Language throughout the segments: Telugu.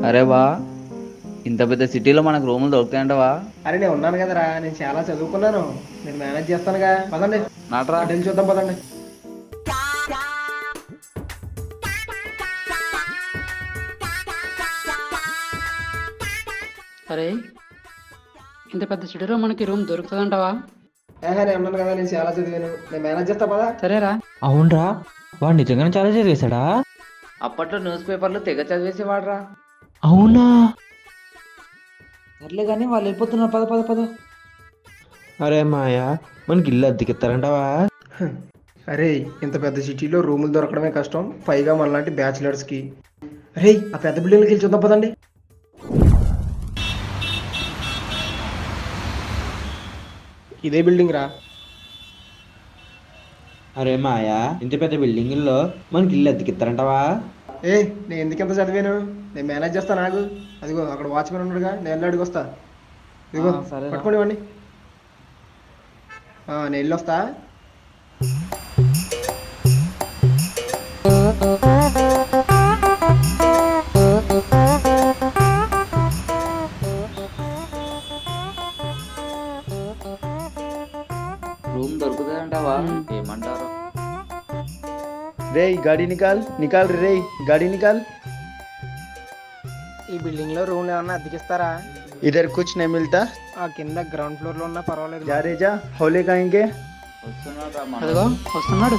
అరే బా, ఇంత పెద్ద సిటీలో మనకు రూములు దొరుకుతాయంటవా? అరే నేను ఉన్నాను కదరా, నేను చాలా చదువుకున్నాను, నేను మేనేజ్ చేస్తానుగా. పదండి నాట్రా. అటు వెళ్ళి చూద్దాం, పదండి. అరే, ఇంత పెద్ద సిటీలో మనకి రూమ్ దొరుకుతుందంటావా? నేను ఉన్నాను కదా, నేను చాలా చదివాను, నేను మేనేజ్ చేస్తా పదా. సరేరా. అవునరా, వాడు నిజంగానే చాలా చదివేశాడా? అప్పట్లో న్యూస్ పేపర్లు తెగ చదివేసేవాడ్రా. అవునా? సర్లే కానీ వాళ్ళు వెళ్ళిపోతున్నారు, పద పద పద. అరే మాయా, మనకి ఇల్లు అద్దెకిస్తారంటావా? అరే ఇంత పెద్ద సిటీలో రూములు దొరకడమే కష్టం, పైగా మనలాంటి బ్యాచిలర్స్కి. అరే ఆ పెద్ద బిల్డింగ్కి వెళ్ళి చూద్దాం, పదండి. ఇదే బిల్డింగ్ రా. అరే మాయా, ఇంత పెద్ద బిల్డింగుల్లో మనకి ఇల్లు అద్దెకిస్తారంటావా? నేను ఎందుకంత చదివాను, నేను మేనేజ్ చేస్తాను నాకు. అదిగో అక్కడ వాచ్మెన్ ఉన్నాడుగా, నేను వెళ్ళి అడిగి వస్తా. ఇదిగో పట్టుకోండి ఇవ్వండి. నేను వెళ్ళి వస్తా. రూమ్ దొరుకుతాయంటావా? ఏమంటారు? రే గాడి నికాల్ నికాల్ రే గాడి నికాల్. ఈ బిల్డింగ్ లో రూమ్ ఏమన్నా అద్దెకిస్తారా? ఇదర్ కుచ్ నే మిల్తా. ఆ కింద గ్రౌండ్ ఫ్లోర్ లో ఉన్నా పర్వాలేదు. జా రే జా, హోలే కాయింగే. వస్తున్నాడ్రా అదిగో వస్తున్నాడు.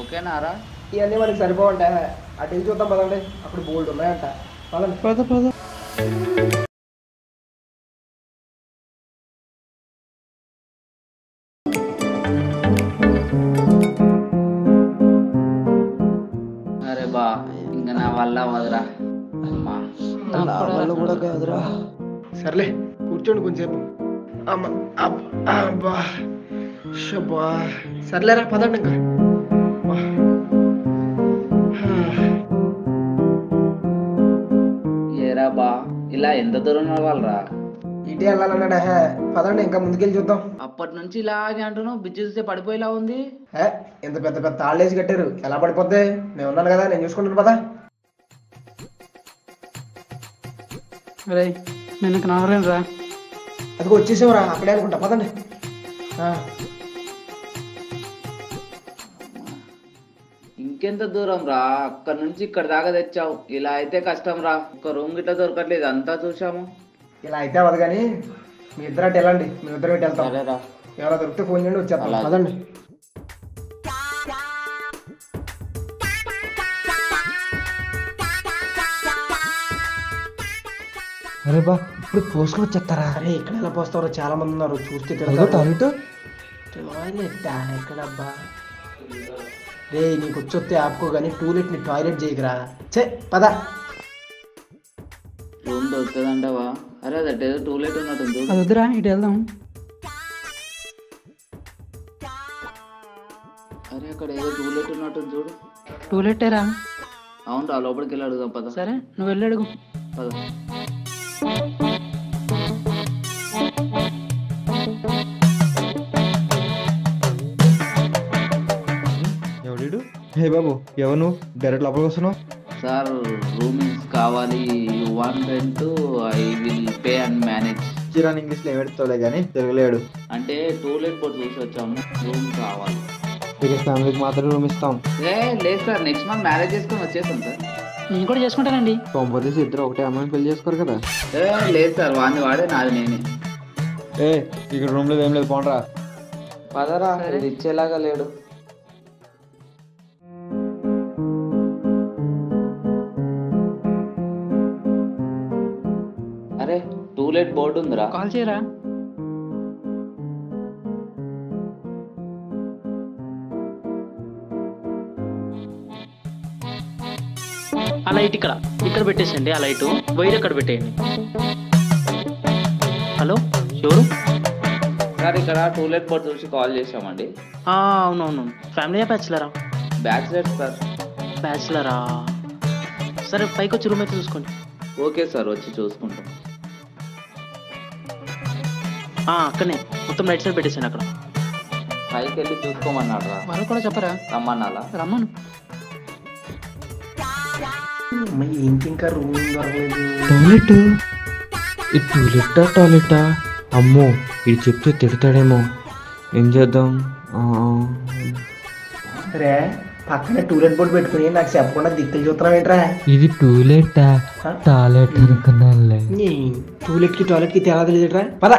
ఓకేనారా? ఇవన్నీ మనకి సరిపోవంట, అటు వెళ్ళి చూద్దాం పదండి, అక్కడ బోల్డ్ ఉన్నాయంట. పదండి పద పద. అరే బా, ఇంకా నా వల్ల వదరా. అమ్మా, కూడా కాదురా. సర్లే కూర్చోండి కొంచెంసేపు. అమ్మ అబ్బా షబ్బా. సర్లేరా పదండి ఇంకా. ఏరా బా, ఇలా ఎంత దూరం నడవాలరా? ఇటే వెళ్ళాలన్నాడా? పదండి ఇంకా ముందుకెళ్ళి చూద్దాం. అప్పటి నుంచి ఇలాగే అంటున్నావు, బిజ్జు చూస్తే పడిపోయేలా ఉంది. ఇంత పెద్ద పెద్ద తాళ్ళేసి కట్టారు, ఎలా పడిపోద్ది? నేను ఉన్నాను కదా, నేను చూసుకుంటాను పదా. అరే నేను ఇంకా నడవలేను రా. అదిగో వచ్చేసావురా, అక్కడే అనుకుంటా, పదండి. ఇంకెంత దూరం రా? అక్కడ నుంచి ఇక్కడ దాకా తెచ్చావు, ఇలా అయితే కష్టం రా. ఒక రూమ్ గిట్లా దొరకట్లేదు, అంతా చూసాము. ఇలా అయితే అవ్వదు కానీ మీ ఇద్దరు అటు వెళ్ళండి, మీ ఇద్దరు ఇటు వెళ్తాం. సరేరా. ఎవరో దొరికితే ఫోన్ చేయండి, వచ్చేస్తాం. అలాగే. పదండి. అరే బా, ఇప్పుడు పోసుకొని వచ్చేస్తారా? అరే ఇక్కడ ఎలా పోస్తారో, చాలా మంది ఉన్నారు, చూస్తే అదిగో టాయిలెట్. టాయిలెట్ ఎక్కడబ్బా? రే నీకు వచ్చొస్తే ఆపుకో కానీ టూలెట్ ని టాయిలెట్ చేయకురా. చే పద. రూమ్ దొరుకుతుందంటావా? అరే అది ఏదో టూలెట్ ఉన్నట్టుంది. అది వద్దురా, ఇటు వెళ్దాం. అరే అక్కడ ఏదో టూలెట్ ఉన్నట్టుంది చూడు. టూలెట్టేరా? అవును రా, లోపలికి వెళ్ళి అడుగుదాం పద. సరే నువ్వు వెళ్ళి అడుగు. పద. ఎవడు? హే బాబు, ఎవరు నువ్వు డైరెక్ట్ లోపలికి వస్తున్నావు? సార్, రూమ్స్ కావాలి, you want rent, I will pay and manage. Chiran ఇంగ్లీష్లో ఏమెడతావులే కానీ తెలుగులేడు. అంటే టూలెట్ బోర్డు చూసి వచ్చాము, రూమ్ కావాలి. ఇక ఫ్యామిలీకి మాత్రం రూమ్ ఇస్తాం. లేదు సార్, నెక్స్ట్ మంత్ మ్యారేజ్ చేసుకొని వచ్చేసాం సార్. నేను కూడా చేసుకుంటానండి. కొంపతీసి ఇద్దరు ఒకటే అమ్మాయిని పెళ్లి చేసుకోరు కదా? లేదు సార్, వాడిని వాడే, నాది నేనే. ఇక్కడ రూమ్ లేదు, ఏం లేదు, పోండ్రా. పదరా, ఇది ఇచ్చేలాగా లేడు. అరే టూలెట్ బోర్డు ఉందిరా. కాల్ చేయరా. ఆ లైట్ ఇక్కడ ఇక్కడ పెట్టేసండి, ఆ లైట్ వైర్ ఎక్కడ పెట్టేయండి. హలో ఎవరు? సార్ ఇక్కడ టూలెట్ బోర్డు చూసి కాల్ చేసామండి. అవునవును. ఫ్యామిలీయా బ్యాచులరా? Bachelor sir. బ్యాచులరా? సరే పైకి వచ్చి రూమ్ అయితే చూసుకోండి. ఓకే సార్, వచ్చి చూసుకుంటాం. అక్కడనే మొత్తం రైట్ సైడ్ పెట్టేసాను అక్కడ. పైకి వెళ్ళి చూసుకోమన్నాడు రా. వాళ్ళు కూడా చెప్పరా రమ్మన్నాలా? రమ్మను. ఏంటి ఇంకా రూమ్ దొరకలేదు. టాయిలెట్, ఈ టాయిలెటా? అమ్మో, ఇది చెప్తే తిడతాడేమో. ఏం చేద్దాం? రే పక్కనే టూలెట్ బోర్డు పెట్టుకుని నాకు చెప్పకుండా దిక్కులు చూస్తున్నావు ఏంట్రా? ఇది టూలెటా? టాయిలెట్ అనుకున్నానులే. టూలెట్కి టాయిలెట్కి తేడా తెలియదురా. పద.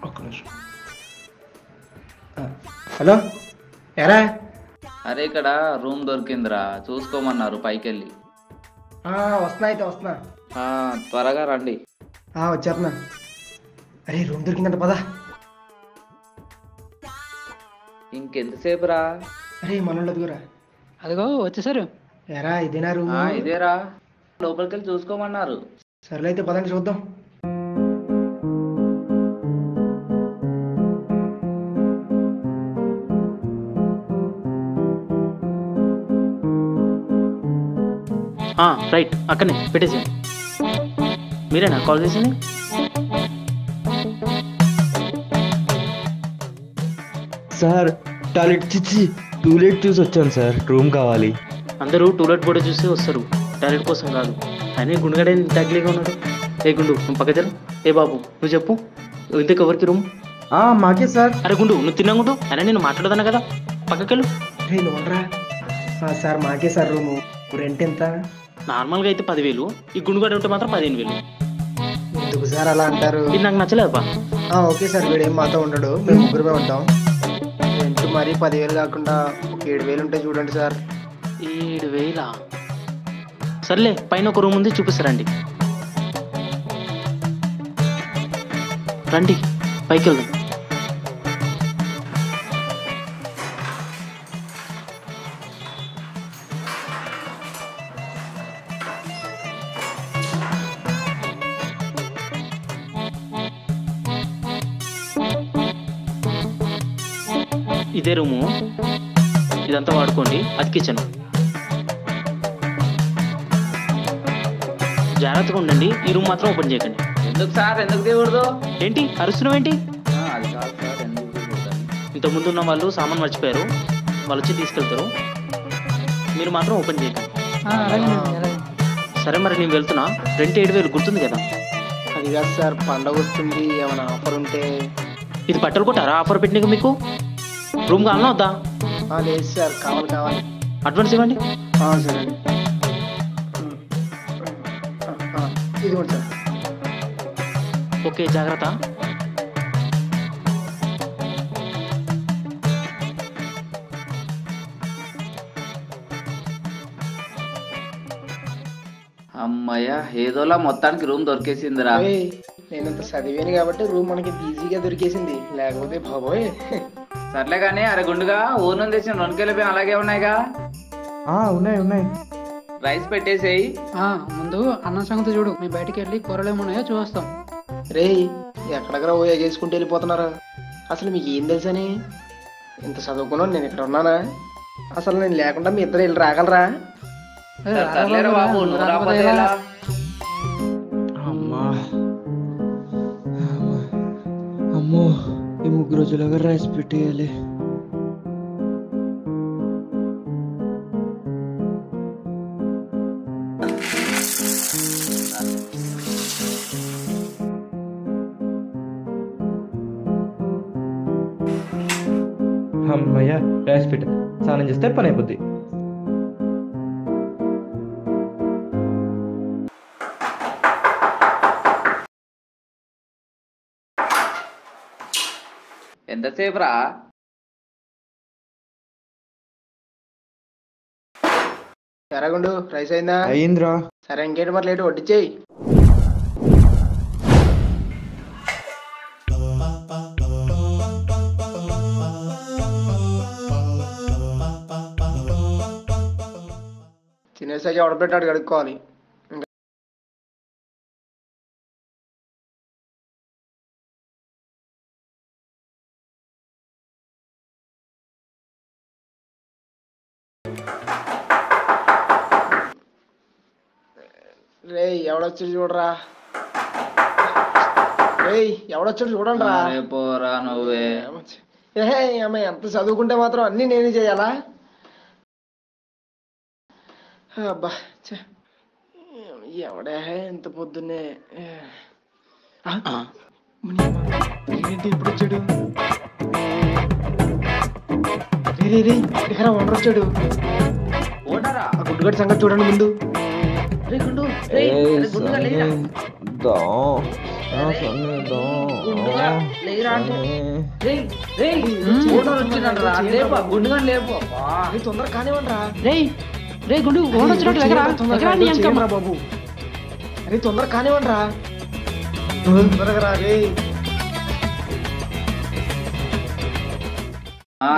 ఒక్క నిమిషం. హలో, ఎరా? అరే ఇక్కడ రూమ్ దొరికిందిరా, చూసుకోమన్నారు పైకి వెళ్ళి. వస్తున్నా అయితే వస్తున్నా. త్వరగా రండి. వచ్చేస్తున్నా. అరే రూమ్ దొరికిందంట, పద. ఇంకెంతసేపు రా? అరే మనోళ్ళు అదిగురా. అదిగో వచ్చేసారు. ఎరా ఇదేనా రూమ్? ఇదేరా, లోపలికి వెళ్ళి చూసుకోమన్నారు. సర్లే అయితే పదండి చూద్దాం. రైట్, అక్కడనే పెట్టేసి. మీరేనా కాల్ చేసింది? సార్ టాయిలెట్ చిచ్చి టూలెట్ చూసి వచ్చాను సార్. రూమ్ కావాలి. అందరూ టూలెట్ బోర్డు చూసి వస్తారు, టాయిలెట్ కోసం కాదు. ఆయన గుండెగడే తగిలిగా ఉన్నాడు. ఏ గుండు నువ్వు పక్క జరు. ఏ బాబు నువ్వు చెప్పు, ఇంతకు ఎవరికి రూమ్? మాకే సార్. అరే గుండు నువ్వు తిన్నాగుండు. అయినా నేను మాట్లాడదాను కదా, పక్కకెళ్ళు. రే నువ్వురా. సార్ మాకే సార్ రూము. రెంట్ ఎంత? నార్మల్గా అయితే 10,000, ఈ గుండుగడ ఉంటే మాత్రం 15,000. ఎందుకు సార్ అలా అంటారు? ఇది నాకు నచ్చలేదబ్బా. ఓకే సార్, వీడేం మాతో ఉండడు, మేము ముగ్గురమే ఉంటాం. రెంట్ మరి 10,000 కాకుండా ఒక 7,000 ఉంటే చూడండి సార్. 7,000? సర్లే, పైన ఒక రూమ్ ఉంది, చూపిస్తారండి. రండి పైకి వెళ్దాం. ఇదే రూము, ఇదంతా వాడుకోండి. అది కిచెన్. జాగ్రత్తగా ఉండండి, ఈ రూమ్ మాత్రం ఓపెన్ చేయకండి. ఎందుకు సార్, ఎందుకు తీయకూడదు? ఏంటి అరుస్తున్నావు ఏంటి? అది కాదు సార్, ఎందుకు తీయకూడదు? ఇంతకుముందు ఉన్న వాళ్ళు సామాన్ మర్చిపోయారు, వాళ్ళు వచ్చి తీసుకెళ్తారు. మీరు మాత్రం ఓపెన్ చేయకండి. సరే మరి నేను వెళ్తున్నా. రెంట్ 7,000 గుర్తుంది కదా? అది కాదు సార్, పండగ వస్తుంది, ఏమైనా ఆఫర్ ఉంటే. ఇది బట్టలు కొట్టారా ఆఫర్ పెట్టినాక మీకు? రూమ్ కావాలన్నా వద్దా? లేదు సార్, కావాలి. అడ్వాన్స్ ఇవ్వండి. సరే అండి. ఇదిగోండి సార్. ఓకే, జాగ్రత్త. అమ్మయ్య, ఏదోలా మొత్తానికి రూమ్ దొరికేసిందిరా. నేనంత చదివాను కాబట్టి రూమ్ మనకి ఈజీగా దొరికేసింది, లేకపోతే బాబోయ్. సర్లే కానీ, అరే గుండుగా ఊరు నుంచి తెచ్చిన 2 కిలో బియ్యం అలాగే ఉన్నాయిగా? ఉన్నాయి. రైస్ పెట్టేసేయి. ముందు అన్నం సంగతి చూడు. మీ బయటికి వెళ్ళి కూరలు ఏమున్నాయో చూస్తాం. రేయ్ ఎక్కడెక్కడ ఓ ఎగేసుకుంటూ వెళ్ళిపోతున్నారు. అసలు మీకు ఏం తెలుసని? ఇంత చదువుకున్నాను నేను ఇక్కడ ఉన్నానా? అసలు నేను లేకుండా మీ ఇద్దరు వెళ్ళి రాగలరా? సర్లేరా బాబు, నువ్వు రాకపోతే ఎలా? అమ్మో, ఈ 3 రోజులుగా రైస్ పెట్టేయాలి. అమ్మయ్య, రైస్ పెట్ట స్నానం చేస్తే పని అయిపోద్ది. ఎంతసేపు రా? సరేగుండు, రైస్ అయిందా? అయిందిరా. సరే ఇంకేంటి మరి, లేటు వడ్డిచ్చేయి. తినేసాక ఎవడబెట్టాడు కడుక్కోవాలి. రే ఎవడొచ్చి చూడరా. ఏయ్ ఎవడొచ్చాడు చూడండి రా. అరే పోరా నువ్వే. ఏహే అమ్మ ఎంత చదువుకుంటే మాత్రం అన్నీ నేనే చేయాలా? అబ్బా ఛే. ఎవడే ఇంత పొద్దున్నే ఏంటి ఇప్పుడు వచ్చాడు? రే ఇక్కడ ఓనర్ వచ్చాడు. ఓటరా ఆ గుడ్డుగడ్డ సంగతి చూడండి ముందు. రే గుండు రేయ్, అరే గుండుగా లేరా గుండుగా లేరా అంటే రేయ్ రేయ్ ఓటర్ వచ్చిందంటరా లేపా గుండుగా లేపు. రే తొందర కానివ్వండి రా. రే గుండు ఓన్ వచ్చినట్టు తొందరగా బాబు. అరే తొందర కానివ్వండి రా. తొందరగా రా రే.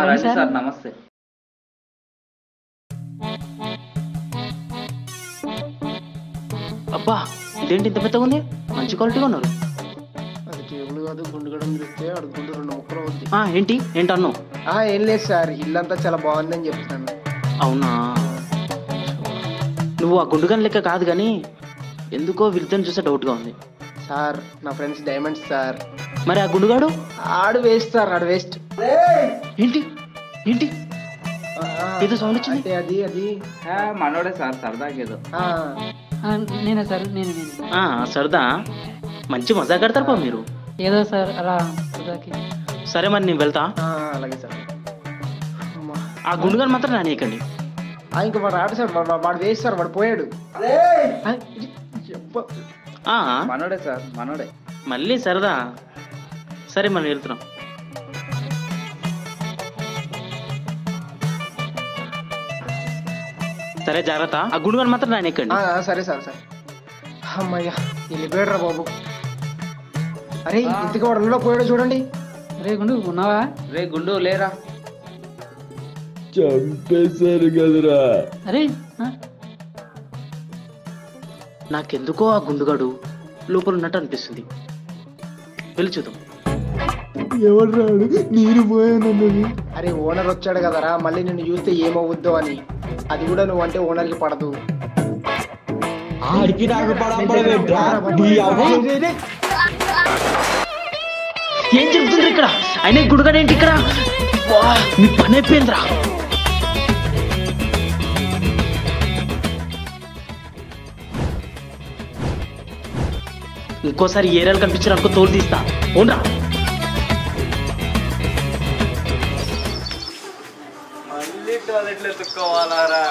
రండి సార్ నమస్తే. అబ్బా ఇదేంటి ఇంత పెద్దగా ఉంది, మంచి క్వాలిటీగా ఉన్నారు. అది టేబుల్ కాదు గుండుగడం చెప్తే అడుగుంటూ 2 ముక్కలు అవుద్ది. ఏంటన్నావు? ఏం లేదు సార్, ఇల్లంతా చాలా బాగుందని చెప్తున్నాను. అవునా, నువ్వు ఆ గుండుగన్ లెక్క కాదు కానీ ఎందుకో వీళ్ళని చూస్తే డౌట్గా ఉంది. సార్ నా ఫ్రెండ్స్ డైమండ్స్ సార్. మరి ఆ గుండుగాడు? ఆడు వేస్ట్ సార్, ఆడు వేస్ట్. ఏంటి ఏంటి ఏదో సౌండ్ వచ్చింది. అంటే అది అది మనోడే సార్ సరదాకి ఏదో. నేనే సార్, నేనే సరదా, మంచి మజా కడతారు పా మీరు. ఏదో సార్ అలా సరదాకి. సరే మరి నేను వెళ్తా. అలాగే సార్. ఆ గుండుగాని మాత్రం నానేయకండి. ఇంకా వాడు ఆడు సార్, వాడు వేస్ట్ సార్, వాడు పోయాడు. మనోడే సార్ మనోడే. మళ్ళీ సరదా. సరే మనం వెళ్తున్నాం. సరే జాగ్రత్త, ఆ గుండుగాని మాత్రం నానేయకండి. సరే సార్ సరే. అమ్మయ్యా వెళ్ళిపోయాడు రా బాబు. అరే ఇంతకీ వాడు అందులో పోయాడు చూడండి. రే గుండు ఉన్నావా? రే గుండు లేరా. చంపేశారు కదరా. అరే నాకెందుకో ఆ గుండుగాడు లోపల ఉన్నట్టు అనిపిస్తుంది. వెళ్ళి చూద్దాం. ఎవరు రాడు, నేను పోయానన్నది. అరే ఓనర్ వచ్చాడు కదరా, మళ్ళీ నిన్ను చూస్తే ఏమవుద్దో అని. అది కూడా నువ్వు అంటే ఓనర్కి పడదు. ఆడికి నాకు పడపడవేంట్రా? ఏం జరుగుతుంది ఇక్కడ? అయినా గుడుగాడు ఏంటి ఇక్కడ? నీ పని అయిపోయిందిరా. ఇంకోసారి ఏరియాలు కనిపించారు అనుకో తోలు తీస్తా. ఓన్రా మళ్ళీ టాయిలెట్లు ఎత్తుక్కోవాలారా?